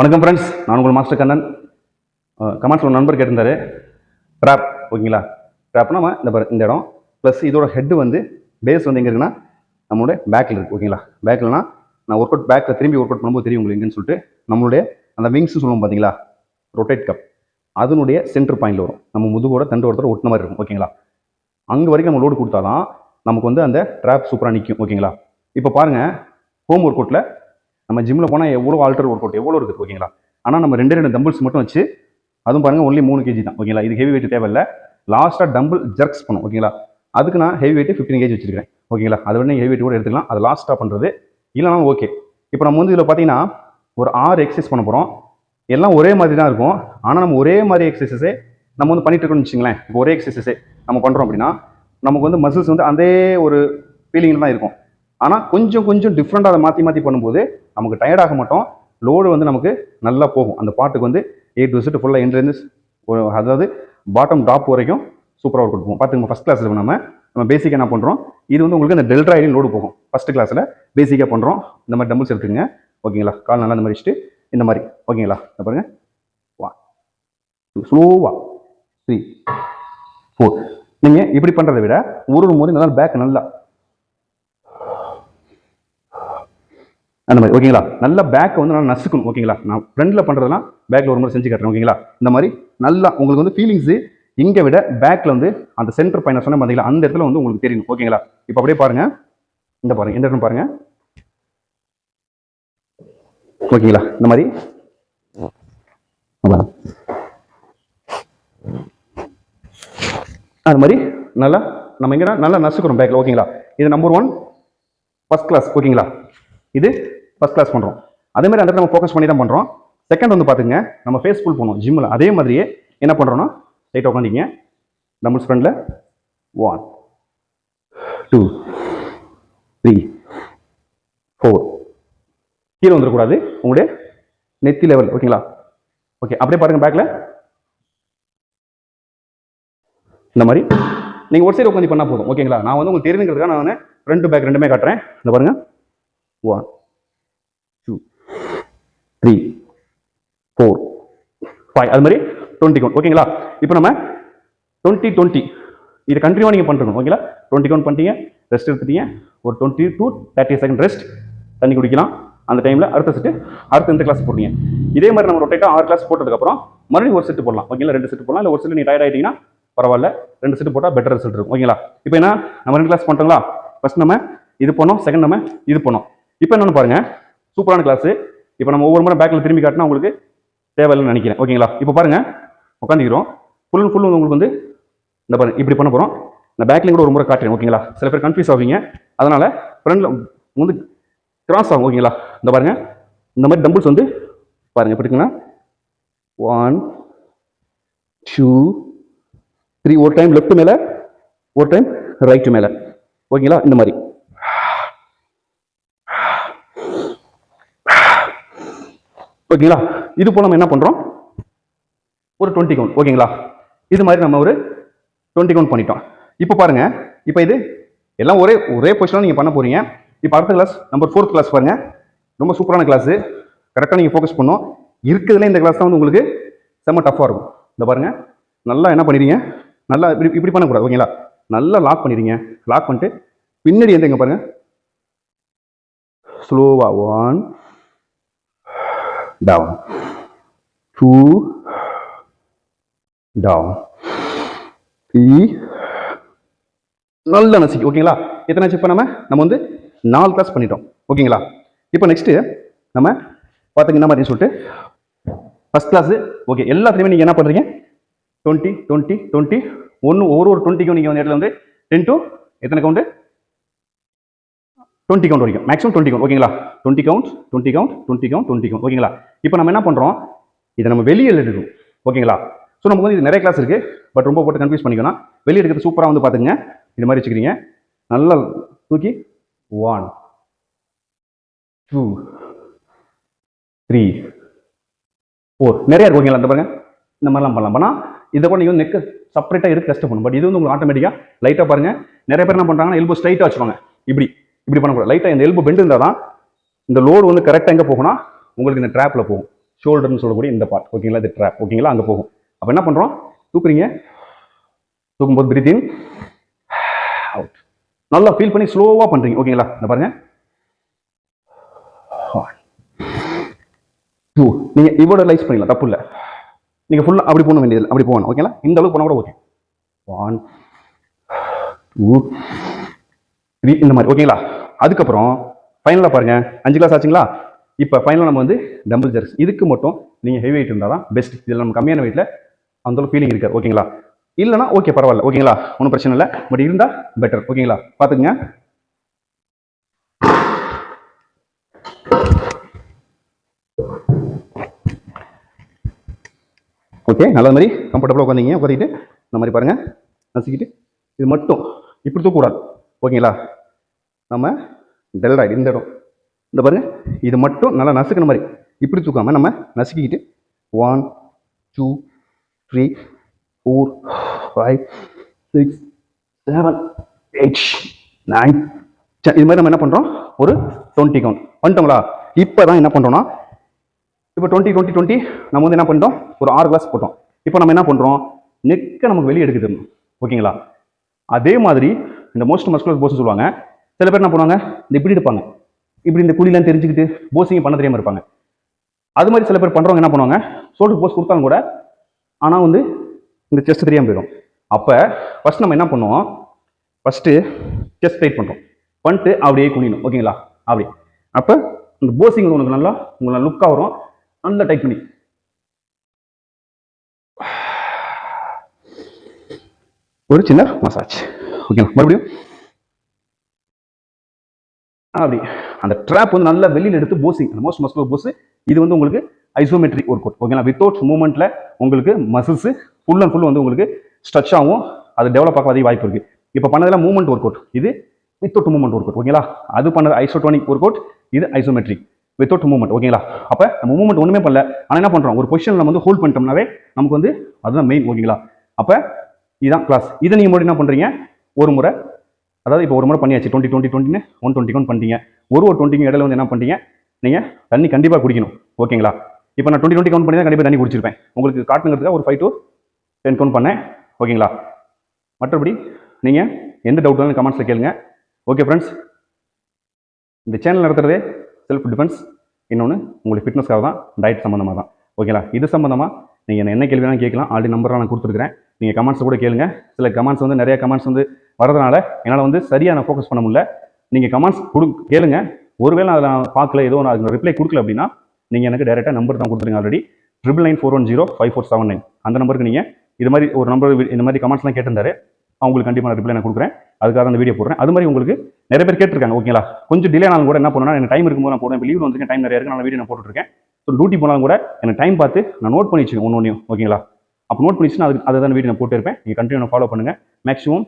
வணக்கம் ஃப்ரெண்ட்ஸ், நான் உங்கள் மாஸ்டர் கண்ணன். கமெண்ட்ஸ் ஒரு நண்பர் கேட்டிருந்தாரு ட்ராப். ஓகேங்களா, ட்ராப்னா இந்த இடம் ப்ளஸ் இதோட ஹெட்டு வந்து பேஸ் வந்து எங்கே இருக்குன்னா நம்மளுடைய பேக்கில் இருக்குது. ஓகேங்களா, பேக்கில்னா நான் ஒர்க் அவுட் பேக்கில் திரும்பி ஒர்க் அவுட் பண்ணும்போது தெரியும் உங்களுக்கு எங்கேன்னு சொல்லிட்டு நம்மளுடைய அந்த விங்ஸ் சொல்லுவோம் பார்த்தீங்களா, ரொட்டேட் கப், அதனுடைய சென்டர் பாயிண்டில் வரும். நம்ம முதுகோட தண்டு ஒருத்தர் ஒட்டின மாதிரி இருக்கும். ஓகேங்களா, அங்கே வரைக்கும் நம்ம லோடு கொடுத்தாதான் நமக்கு வந்து அந்த ட்ராப் சூப்பராக நிற்கும். ஓகேங்களா, இப்போ பாருங்கள், ஹோம் ஒர்க் அவுட்டில் நம்ம ஜிம்மில் போனால் எவ்வளோ ஆல்டர் ஒர்க் அவுட் எவ்வளோ இருக்குது. ஓகேங்களா, ஆனால் நம்ம ரெண்டு தம்பிள்ஸ் மட்டும் வச்சு, அதுவும் பாருங்கள் ஒன்லி 3 kg தான். ஓகேங்களா, இது ஹெவி வெயிட் தேவையில்லை. லாஸ்ட்டாக டம்பிள் ஜர்க்ஸ் பண்ணும். ஓகேங்களா, அதுக்கு நான் ஹெவி வெயிட் 15 kg வச்சிருக்கேன். ஓகேங்களா, அதை விட ஹெவி வெயிட் கூட எடுத்துக்கலாம். அது லாஸ்ட்டாக பண்ணுறது இல்லைனா ஓகே. இப்போ நம்ம வந்து இதில் பார்த்தீங்கன்னா ஒரு 6 எக்ஸசைஸ் பண்ண போகிறோம். எல்லாம் ஒரே மாதிரி தான் இருக்கும். ஆனால் நம்ம ஒரே மாதிரி எக்ஸசைஸே நம்ம வந்து பண்ணிட்டு இருக்கோம்னு வச்சுங்களேன். இப்போ ஒரே எக்ஸசைஸே நம்ம பண்ணுறோம் அப்படின்னா நமக்கு வந்து மசில்ஸ் வந்து அதே ஒரு ஃபீலிங்கில் தான் இருக்கும். ஆனால் கொஞ்சம் டிஃப்ரெண்டாக அதை மாற்றி பண்ணும்போது நமக்கு டயர்டாக மாட்டோம். லோடு வந்து நமக்கு நல்லா போகும். அந்த பாட்டுக்கு வந்து A to Z ஃபுல்லாக எண்ட்லேருந்து அதாவது பாட்டம் டாப் வரைக்கும் சூப்பராக ஒர்க் கொடுப்போம். பார்த்துங்க, ஃபஸ்ட் கிளாஸில் நம்ம பேசிக்காக என்ன பண்ணுறோம், இது வந்து உங்களுக்கு அந்த டெல்ட்ராய்டின் லோடு போகும். ஃபஸ்ட்டு கிளாஸில் பேசிக்காக பண்ணுறோம். இந்த மாதிரி டம்பிள்ஸ் எடுத்துங்க. ஓகேங்களா, கால் நல்லா இந்த மாதிரி வச்சுட்டு இந்த மாதிரி. ஓகேங்களா, பாருங்க, 1 2 ஸ்லோவா 3 4. நீங்கள் இப்படி பண்ணுறதை விட ஒரு முறை நல்லா பேக் நல்லா அந்த மாதிரி. ஓகேங்களா, நல்லா பேக்கை வந்து நல்லா நசுக்கணும். ஓகேங்களா, நான் ஃப்ரண்டில் பண்ணுறதுலாம் பேக்கில் ஒரு முறை செஞ்சு காட்டுறேன். ஓகேங்களா, இந்த மாதிரி நல்லா உங்களுக்கு வந்து ஃபீலிங்ஸு இங்கே விட பேக்கில் வந்து அந்த சென்டர் பாயிண்ட் சொன்ன பார்த்தீங்களா, அந்த இடத்துல வந்து உங்களுக்கு தெரியணும். ஓகேங்களா, இப்போ அப்படியே பாருங்கள், இந்த பாருங்கள், இந்த இடத்துல பாருங்கள். ஓகேங்களா, இந்த மாதிரி அது மாதிரி நல்லா நம்ம எங்கே நல்லா நசுக்கிறோம் பேக்கில். ஓகேங்களா, இது நம்பர் 1 ஃபஸ்ட் கிளாஸ். ஓகேங்களா, இது ஃபஸ்ட் கிளாஸ் பண்ணுறோம். அதே மாதிரி அந்த இடத்துல நம்ம ஃபோக்கஸ் பண்ணி தான் பண்ணுறோம். செகண்ட் வந்து பார்த்துங்க, நம்ம ஃபேஸ் புல் பண்ணுவோம் ஜிம்மில். அதே மாதிரியே என்ன பண்ணுறோன்னா ரைட்டாக உட்காந்துங்க, டம்பிள்ஸ் ஃப்ரண்டில் 1 2 3 4. கீழே வந்துடக்கூடாது, உங்களுடைய நெத்தி லெவல். ஓகேங்களா, ஓகே, அப்படியே பாருங்கள் பேக்கில் இந்த மாதிரி நீங்கள் ஒரு சைடு உட்காந்து பண்ணால் போதும். ஓகேங்களா, நான் வந்து உங்களுக்கு தெரிஞ்சுக்கிறதுக்காக நான் ஃப்ரண்ட் பேக் ரெண்டுமே காட்டுறேன். இந்த பாருங்கள், 1 2 3 4 5. அது மாதிரி 20 கவுண்ட். ஓகேங்களா, இப்போ நம்ம 20 இது கண்டினியூவாக நீங்கள் பண்ணுறோம். ஓகேங்களா, 20 கவுண்ட் பண்ணிட்டீங்க, ரெஸ்ட் எடுத்துட்டீங்க, ஒரு 20 to 30 செகண்ட் ரெஸ்ட், தண்ணி குடிக்கலாம். அந்த டைமில் அடுத்த இந்த கிளாஸ் போடுறீங்க. இதே மாதிரி நம்ம ரொட்டேட்டாக 6 கிளாஸ் போட்டதுக்கப்புறம் மறுபடியும் ஒரு செட்டு போடலாம். ஓகேங்களா, 2 செட்டு போடலாம். இல்லை ஒரு செட்டு நீங்கள் டயர்ட் ஆகிட்டீங்கன்னா பரவாயில்ல, 2 செட்டு போட்டால் பெட்டர் ரிசல்ட் இருக்கும். ஓகேங்களா, இப்போ என்ன நம்ம 2 கிளாஸ் பண்ணிட்டோங்களா, ஃபர்ஸ்ட் நம்ம இது பண்ணோம், செகண்ட் நம்ம இது பண்ணோம். இப்போ என்னன்னு பாருங்க, சூப்பரான கிளாஸ். இப்போ நம்ம ஒவ்வொரு முறை பேக்கில் திரும்பி காட்டினா உங்களுக்கு தேவையில்லைன்னு நினைக்கிறேன். ஓகேங்களா, இப்போ பாருங்க, உட்காந்துக்கிறோம். ஃபுல் உங்களுக்கு வந்து இந்த பாருங்க இப்படி பண்ண போகிறோம். நான் பேக்லையும் கூட ஒரு முறை காட்டுறேன். ஓகேங்களா, சில பேர் கன்ஃபியூஸ் ஆகுவீங்க, அதனால ஃப்ரண்ட்ல வந்து கிராஸ் ஆகும். ஓகேங்களா, இந்த பாருங்க, இந்த மாதிரி டம்பிள்ஸ் வந்து பாருங்க எப்படி இருக்குன்னா 1 2 3. ஒரு டைம் லெஃப்ட் மேலே, ஒரு டைம் ரைட்டு மேலே. ஓகேங்களா, இந்த மாதிரி. ஓகேங்களா, இது போல நம்ம என்ன பண்றோம், ஒரு 20 கவுண்ட். ஓகேங்களா, இது மாதிரி நம்ம ஒரு 20 கவுண்ட் பண்ணிட்டோம். இப்போ பாருங்க, இப்போ இது எல்லாம் ஒரே பொசிஷன்ல நீங்க பண்ண போறீங்க. இப்போ அடுத்த கிளாஸ் நம்பர் 4th கிளாஸ் பாருங்க, ரொம்ப சூப்பரான கிளாஸ். கரெக்டாக நீங்க ஃபோக்கஸ் பண்ணும். இருக்கிறதுல இந்த கிளாஸ் தான் வந்து உங்களுக்கு செம்ம டஃப்பாக இருக்கும். இந்த பாருங்க, நல்லா என்ன பண்ணிடுங்க, நல்லா இப்படி பண்ணக்கூடாது. ஓகேங்களா, நல்லா லாக் பண்ணிடுங்க. லாக் பண்ணிட்டு பின்னாடி எங்க பாருங்க, ஸ்லோவா 1 down 2 down 3. நல்ல நசிக்கு. ஓகேங்களா, எத்தனை இப்போ நம்ம வந்து 4 கிளாஸ் பண்ணிட்டோம். ஓகேங்களா, இப்போ நெக்ஸ்ட் நம்ம பார்த்துங்க என்ன மாதிரி சொல்லிட்டு ஃபர்ஸ்ட் கிளாஸ். ஓகே, எல்லாத்துலையுமே நீங்கள் என்ன பண்ணுறீங்க, 20 20 20 ஒரு 20க்கும் நீங்கள் வந்து இடத்துல வந்து 10 to எத்தனை கவுண்ட், 20 கவுண்ட் வரைக்கும், மேக்ஸிமம் 20 கவுண்ட். ஓகேங்களா, 20 கவுண்ட் 20 கவுண்ட் 20 கவுண்ட் 20 கவுண்ட். ஓகேங்களா, இப்போ நம்ம என்ன பண்ணுறோம், இதை நம்ம வெளியே எடுக்கணும். ஓகேங்களா, ஸோ நமக்கு வந்து இது நிறைய கிளாஸ் இருக்குது, பட் ரொம்ப போட்டு கன்ஃபியூஸ் பண்ணிக்கணும். வெளியே எடுக்கிறது சூப்பராக வந்து பார்த்துங்க, இது மாதிரி வச்சுக்கிறீங்க. நல்லா தூக்கி 1 2 3 4 நிறைய இருக்கும். ஓகேங்களா, இந்த பாருங்க, இந்த மாதிரிலாம் பண்ணலாம். ஆனால் இதை கூட நீங்கள் வந்து நெக்கு செப்பரேட்டாக எடுத்து கஷ்டப்படும். பட் இது வந்து உங்களுக்கு ஆட்டோமேட்டிக்காக லைட்டாக பாருங்க. நிறைய பேர் என்ன பண்ணுறாங்கன்னா எல்போ ஸ்ட்ரைட்டாக வச்சுருவாங்க. இப்படி பண்ணக்கூடாது. லைட்டாக இந்த எல்போ பெண்ட் இருந்தால் தான் இந்த லோடு வந்து கரெக்டாக எங்கே போகும்னா உங்களுக்கு இந்த ட்ராப்பில் போகும். ஷோல்டர்னு சொல்லக்கூடிய இந்த பார்ட் ஓகேங்களா, இது ட்ராப் ஓகேங்களா, அங்கே போகும். அப்போ என்ன பண்ணுறோம், தூக்குறீங்க, தூக்கும்போது பிரீத் இன் அவுட், நல்லா ஃபீல் பண்ணி ஸ்லோவாக பண்ணுறீங்க ஓகேங்களா. இந்த பாருங்க, 2 நீங்கள் இவ்வளோ லைஸ் பண்ணிடலாம், தப்பு இல்லை. நீங்கள் ஃபுல்லாக அப்படி போக வேண்டியது, அப்படி போகணும் ஓகேங்களா. இந்த அளவுக்கு போனால் கூட ஓகே. 1 2 3 இந்த மாதிரி ஓகேங்களா. அதுக்கப்புறம் ஃபைனலாக பாருங்க, 5 கிளாஸ் ஆச்சுங்களா. இப்போ ஃபைனலாக நம்ம வந்து டம்பிள் ஜெர்க்ஸ், இதுக்கு மட்டும் நீங்கள் ஹெவி வெயிட் இருந்தால் தான் பெஸ்ட். இதில் நம்ம கம்மியான வெயிட்டில் அந்த ஃபீலிங் இருக்காது ஓகேங்களா. இல்லைனா ஓகே பரவாயில்ல ஓகேங்களா, ஒன்றும் பிரச்சனை இல்லை. பட் இருந்தால் பெட்டர் ஓகேங்களா. பார்த்துக்குங்க. ஓகே, நல்ல மாதிரி கம்ஃபர்டபுளாக உட்காந்திங்க. உட்காந்துட்டு இந்த மாதிரி பாருங்கள், நசுக்கிட்டு இது மட்டும் இப்படி தூக்கக்கூடாது ஓகேங்களா. நம்ம டெல்ராய்டு இந்த இடம் இந்த பாருங்க, இது மட்டும் நல்லா நசுக்கிற மாதிரி இப்படி தூக்காமல் நம்ம நசுக்கிக்கிட்டு 1 2 3 4 5 6 7 8 9 இது மாதிரி நம்ம என்ன பண்ணுறோம், ஒரு 20 கவுண்ட் பண்ணிட்டோங்களா. இப்போ தான் என்ன பண்ணுறோம்னா, இப்போ 20 20 20 நம்ம வந்து என்ன பண்ணிட்டோம், ஒரு 6 கிளாஸ் போட்டோம். இப்போ நம்ம என்ன பண்ணுறோம், நெக்கை நமக்கு வெளியே எடுக்க தரணும் ஓகேங்களா. அதே மாதிரி இந்த மோஸ்ட் மஸ்குலர் போஸ் சொல்லுவாங்க. சில பேர் என்ன பண்ணுவாங்க, இந்த இப்படி எடுப்பாங்க, இப்படி இந்த குழிலாம் தெரிஞ்சுக்கிட்டு போஸிங் பண்ண தெரியாமல் இருப்பாங்க. அது மாதிரி சில பேர் பண்ணுறவங்க என்ன பண்ணுவாங்க, ஷோல்டர் போஸ் கொடுத்தாலும் கூட ஆனால் வந்து இந்த செஸ்ட் தெரியாமல் போயிடும். அப்போ ஃபஸ்ட் நம்ம என்ன பண்ணுவோம், ஃபஸ்ட்டு செஸ்ட் டைட் பண்ணுறோம், பண்ணிட்டு அப்படியே குனியணும் ஓகேங்களா. அப்படி அப்போ இந்த போஸிங் உனக்கு நல்லா உங்களுக்கு லுக்காக வரும். நல்லா டைட் பண்ணி ஒரு சின்ன மசாஜ் ஓகேங்களா. மறுபடியும் அப்படி அந்த ட்ராப் வந்து நல்லா வெளியில் எடுத்து போஸிங், மோஸ்ட் மஸ்குலர் போஸ். இது வந்து உங்களுக்கு ஐசோமெட்ரிக் ஒர்க் அவுட் ஓகேங்களா. வித்தவுட் மூவ்மெண்ட்டில் உங்களுக்கு மசில்ஸ் ஃபுல் அண்ட் ஃபுல் வந்து உங்களுக்கு ஸ்ட்ரெச் ஆகும், அது டெவலப் ஆக அதிக வாய்ப்பு இருக்குது. இப்போ பண்ணதெல்லாம் மூவ்மெண்ட் ஒர்க் அவுட், இது வித்தவுட் மூவ்மெண்ட் ஒர்க் அவுட் ஓகேங்களா. அது பண்ணது ஐசோடோனிக் ஒர்க் அவுட், இது ஐசோமெட்ரிக் வித்தவுட் மூவ்மெண்ட் ஓகேங்களா. அப்போ நம்ம மூவ்மெண்ட் ஒன்றுமே பண்ணல, ஆனால் என்ன பண்ணுறோம், ஒரு பொசிஷன் நம்ம வந்து ஹோல்ட் பண்ணிட்டோம்னாவே நமக்கு வந்து அதுதான் மெயின் ஓகேங்களா. அப்போ இதுதான் கிளாஸ். இதை நீங்கள் முன்னாடி என்ன பண்ணுறீங்க, ஒரு முறை, அதாவது இப்போ ஒரு முறை பண்ணியாச்சு 20 20 20ன்னு 120 கவுண்ட் பண்ணிட்டீங்க. ஒரு 20 இடையில வந்து என்ன பண்ணிட்டீங்க, நீங்கள் தண்ணி கண்டிப்பாக குடிக்கணும் ஓகேங்களா. இப்போ நான் 20 20 கவுண்ட் பண்ணி தான் கண்டிப்பாக தண்ணி குடிச்சிருப்பேன். உங்களுக்கு காட்டுங்கிறதுக்காக ஒரு 5 to 10 கவுண்ட் பண்ணேன் ஓகேங்களா. மற்றபடி நீங்கள் எந்த டவுட் வேணும் கமெண்ட்ஸில் கேளுங்க. ஓகே ஃப்ரெண்ட்ஸ், இந்த சேனல் நடத்துகிறதே செல்ஃப் டிஃபென்ஸ், இன்னொன்று உங்களுக்கு ஃபிட்னஸ்க்காக தான், டயட் சம்மந்தமாக தான் ஓகேங்களா. இது சம்மந்தமாக நீங்கள் என்ன கேள்வி வேணாலும் கேட்கலாம். ஆல்ரெடி நம்பராக நான் கொடுத்துருக்கிறேன், நீங்கள் கமெண்ட்ஸ் கூட கேளுங்க. சில கமெண்ட்ஸ் வந்து நிறைய கமெண்ட்ஸ் வந்து வரதுனால என்னால் வந்து சரியாக நான் ஃபோக்கஸ் பண்ண முடியல. நீங்கள் கமெண்ட்ஸ் கேளுங்க. ஒருவேளை அதில் நான் பார்க்கல, ஏதோ நான் அதுக்கு ரிப்ளை கொடுக்கல அப்படின்னா நீங்கள் எனக்கு டேரெக்டாக நம்பர் தான் கொடுத்துருங்க. ஆல்ரெடி 9994105479 அந்த நம்பருக்கு நீங்கள் இது மாதிரி ஒரு நம்பர் இந்த மாதிரி கமெண்ட்ஸ்லாம் கேட்டிருந்தாரு, அவங்களுக்கு கண்டிப்பாக நான் ரிப்ளை நான் கொடுக்குறேன். அதுக்காக அந்த வீடியோ போடுறேன். அது மாதிரி உங்களுக்கு நிறைய பேர் கேட்டிருக்காங்க ஓகேங்களா. கொஞ்சம் டிலே ஆனாலும் கூட என்ன பண்ணுவேன்னா, எனக்கு டைம் இருக்கும்போது நான் போடுவேன். இப்போ லீவ் வந்துருக்கேன், டைம் நிறைய இருக்கு, நான் வீடியோ நான் போட்டுருக்கேன். ஸோ டியூட்டி போனாலும் கூட எனக்கு டைம் பார்த்து நான் நோட் பண்ணி வச்சுக்கேன் ஒன்று ஓகேங்களா. அப்போ நோட் பண்ணிச்சுன்னா அதை தான் வீடியோ நான் போட்டு இருப்பேன். நீங்கள் கண்டினியூ ஃபாலோ பண்ணுங்கள். மேக்ஸிமம்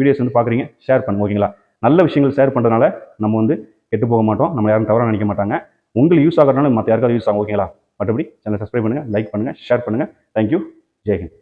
வீடியோஸ் வந்து பார்க்குறீங்க, ஷேர் பண்ணுங்க ஓகேங்களா. நல்ல விஷயங்கள் ஷேர் பண்ணுறதுனால நம்ம வந்து கெட்டு போக மாட்டோம், நம்ம யாரும் தவறாக நினைக்க மாட்டாங்க. உங்களுக்கு யூஸ் ஆகிறதுனால மற்ற யாருக்காவது யூஸ் ஆகும் ஓகேங்களா. மற்றபடி சேனல் சப்ஸ்கிரைப் பண்ணுங்கள், லைக் பண்ணுங்கள், ஷேர் பண்ணுங்கள். தேங்க்யூ, ஜெய்ஹிந்த்.